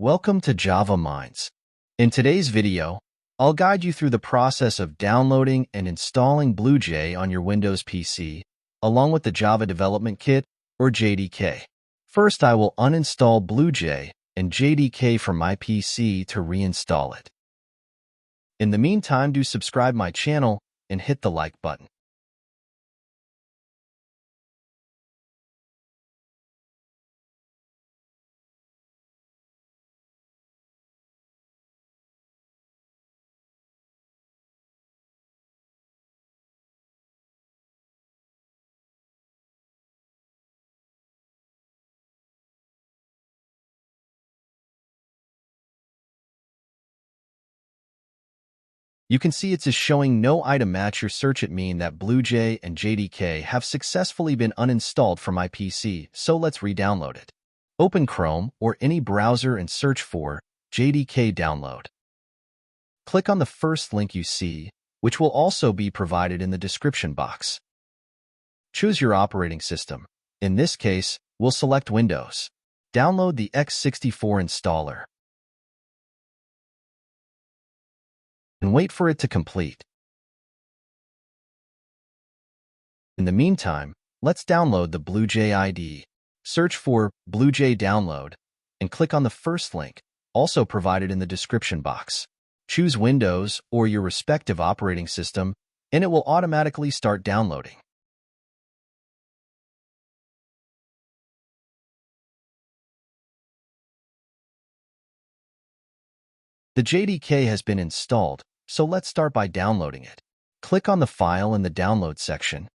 Welcome to Java Minds. In today's video, I'll guide you through the process of downloading and installing BlueJ on your Windows PC, along with the Java Development Kit, or JDK. First, I will uninstall BlueJ and JDK from my PC to reinstall it. In the meantime, do subscribe my channel and hit the like button. You can see it is showing no item match your search. It means that BlueJ and JDK have successfully been uninstalled from my PC, so let's re-download it. Open Chrome or any browser and search for JDK download. Click on the first link you see, which will also be provided in the description box. Choose your operating system. In this case, we'll select Windows. Download the x64 installer and wait for it to complete. In the meantime, let's download the BlueJ ID. Search for BlueJ download and click on the first link, also provided in the description box. Choose Windows or your respective operating system, and it will automatically start downloading. The JDK has been installed, so let's start by downloading it. Click on the file in the download section.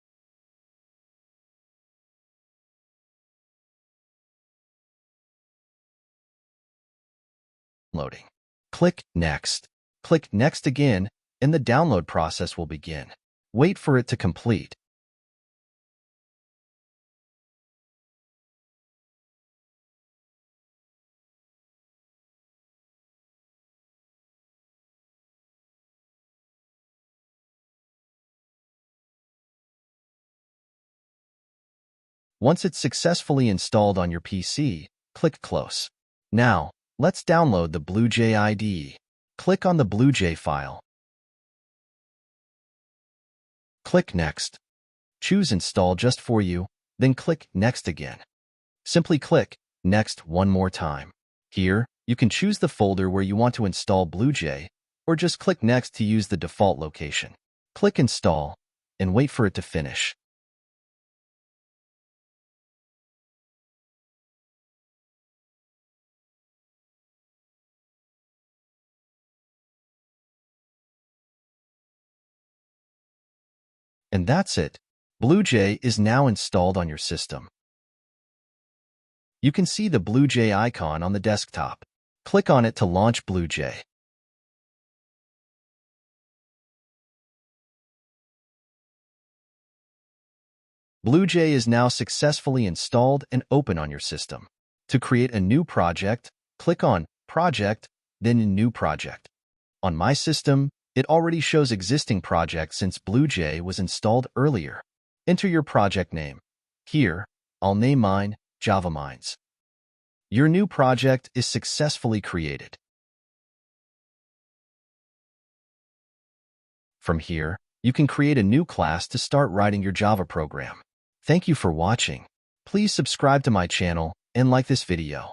Loading. Click Next. Click Next again, and the download process will begin. Wait for it to complete. Once it's successfully installed on your PC, click Close. Now, let's download the BlueJ ID. Click on the BlueJ file. Click Next. Choose Install just for you, then click Next again. Simply click Next one more time. Here, you can choose the folder where you want to install BlueJ, or just click Next to use the default location. Click Install, and wait for it to finish. And that's it. BlueJ is now installed on your system. You can see the BlueJ icon on the desktop. Click on it to launch BlueJ. BlueJ is now successfully installed and open on your system. To create a new project, click on Project, then New Project. On my system, it already shows existing project since BlueJ was installed earlier. Enter your project name. Here, I'll name mine Java Minds. Your new project is successfully created. From here, you can create a new class to start writing your Java program. Thank you for watching. Please subscribe to my channel and like this video.